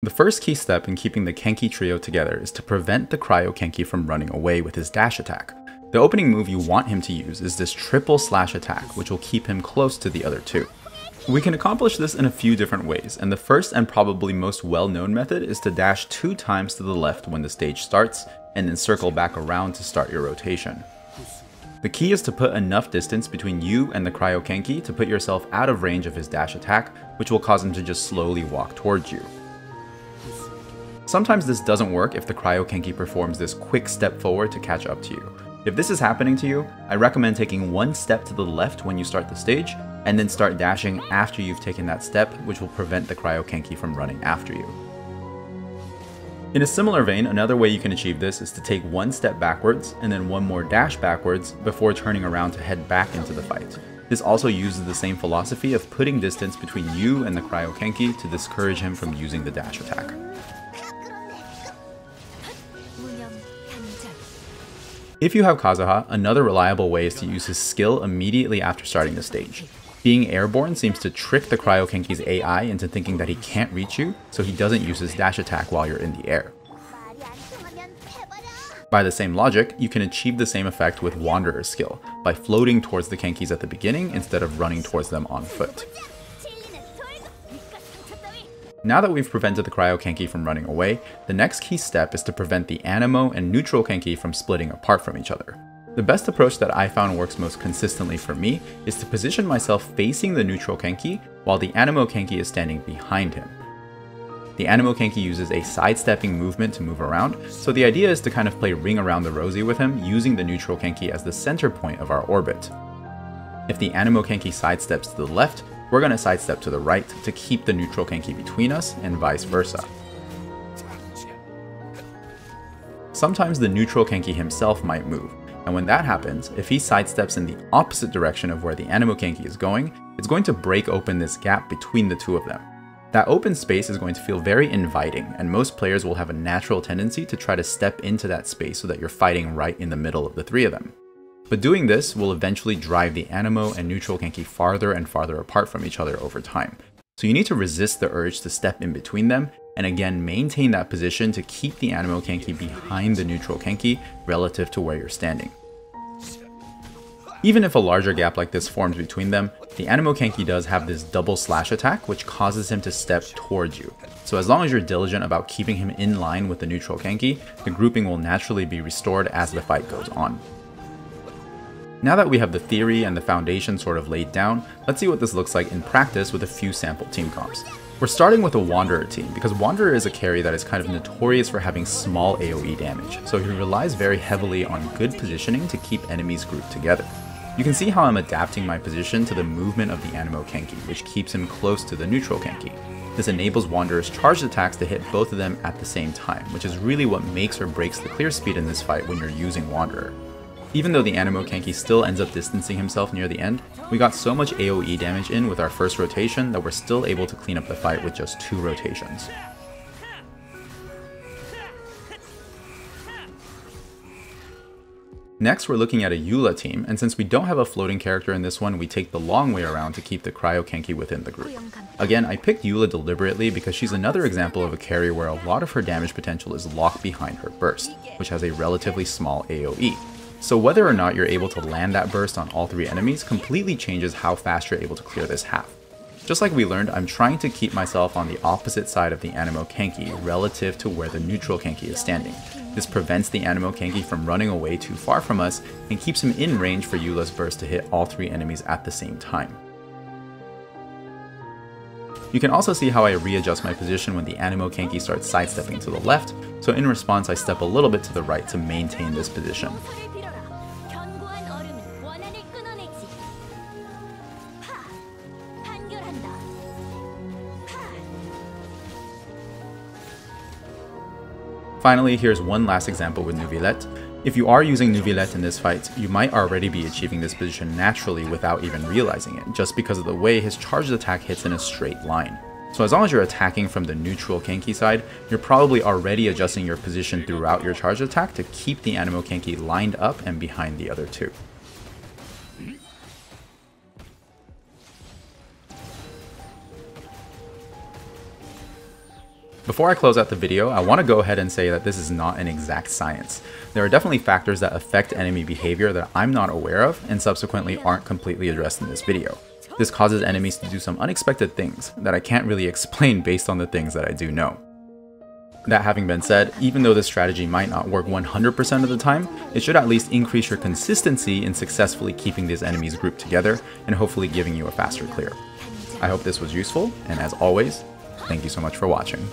The first key step in keeping the Kenki trio together is to prevent the Cryo Kenki from running away with his dash attack. The opening move you want him to use is this triple slash attack, which will keep him close to the other two. We can accomplish this in a few different ways, and the first and probably most well-known method is to dash 2 times to the left when the stage starts, and then circle back around to start your rotation. The key is to put enough distance between you and the Cryo Kenki to put yourself out of range of his dash attack, which will cause him to just slowly walk towards you. Sometimes this doesn't work if the Cryo Kenki performs this quick step forward to catch up to you. If this is happening to you, I recommend taking 1 step to the left when you start the stage, and then start dashing after you've taken that step, which will prevent the Cryo Kenki from running after you. In a similar vein, another way you can achieve this is to take 1 step backwards, and then 1 more dash backwards before turning around to head back into the fight. This also uses the same philosophy of putting distance between you and the Cryo Kenki to discourage him from using the dash attack. If you have Kazuha, another reliable way is to use his skill immediately after starting the stage. Being airborne seems to trick the Cryo Kenki's AI into thinking that he can't reach you, so he doesn't use his dash attack while you're in the air. By the same logic, you can achieve the same effect with Wanderer's skill, by floating towards the Kenkis at the beginning instead of running towards them on foot. Now that we've prevented the Cryo Kenki from running away, the next key step is to prevent the Anemo and Neutral Kenki from splitting apart from each other. The best approach that I found works most consistently for me is to position myself facing the Neutral Kenki while the Anemo Kenki is standing behind him. The Anemo Kenki uses a sidestepping movement to move around, so the idea is to kind of play Ring Around the Rosie with him, using the Neutral Kenki as the center point of our orbit. If the Anemo Kenki sidesteps to the left, we're going to sidestep to the right to keep the Neutral Kenki between us, and vice versa. Sometimes the Neutral Kenki himself might move, and when that happens, if he sidesteps in the opposite direction of where the Anemo Kenki is going, it's going to break open this gap between the two of them. That open space is going to feel very inviting, and most players will have a natural tendency to try to step into that space so that you're fighting right in the middle of the 3 of them. But doing this will eventually drive the Anemo and Neutral Kenki farther and farther apart from each other over time. So you need to resist the urge to step in between them, and again maintain that position to keep the Anemo Kenki behind the Neutral Kenki relative to where you're standing. Even if a larger gap like this forms between them, the Anemo Kenki does have this double slash attack which causes him to step towards you. So as long as you're diligent about keeping him in line with the Neutral Kenki, the grouping will naturally be restored as the fight goes on. Now that we have the theory and the foundation sort of laid down, let's see what this looks like in practice with a few sample team comps. We're starting with a Wanderer team, because Wanderer is a carry that is kind of notorious for having small AoE damage, so he relies very heavily on good positioning to keep enemies grouped together. You can see how I'm adapting my position to the movement of the Anemo Kenki, which keeps him close to the Neutral Kenki. This enables Wanderer's charged attacks to hit both of them at the same time, which is really what makes or breaks the clear speed in this fight when you're using Wanderer. Even though the Anemo Kenki still ends up distancing himself near the end, we got so much AoE damage in with our first rotation that we're still able to clean up the fight with just 2 rotations. Next, we're looking at a Eula team, and since we don't have a floating character in this one, we take the long way around to keep the Cryo Kenki within the group. Again, I picked Eula deliberately because she's another example of a carry where a lot of her damage potential is locked behind her burst, which has a relatively small AoE. So whether or not you're able to land that burst on all 3 enemies completely changes how fast you're able to clear this half. Just like we learned, I'm trying to keep myself on the opposite side of the Anemo Kenki relative to where the Neutral Kenki is standing. This prevents the Anemo Kenki from running away too far from us and keeps him in range for Eula's burst to hit all 3 enemies at the same time. You can also see how I readjust my position when the Anemo Kenki starts sidestepping to the left, so in response I step a little bit to the right to maintain this position. Finally, here's one last example with Neuvillette. If you are using Neuvillette in this fight, you might already be achieving this position naturally without even realizing it, just because of the way his charged attack hits in a straight line. So as long as you're attacking from the Neutral Kenki side, you're probably already adjusting your position throughout your charged attack to keep the Anemo Kenki lined up and behind the other 2. Before I close out the video, I want to go ahead and say that this is not an exact science. There are definitely factors that affect enemy behavior that I'm not aware of and subsequently aren't completely addressed in this video. This causes enemies to do some unexpected things that I can't really explain based on the things that I do know. That having been said, even though this strategy might not work 100% of the time, it should at least increase your consistency in successfully keeping these enemies grouped together and hopefully giving you a faster clear. I hope this was useful, and as always, thank you so much for watching.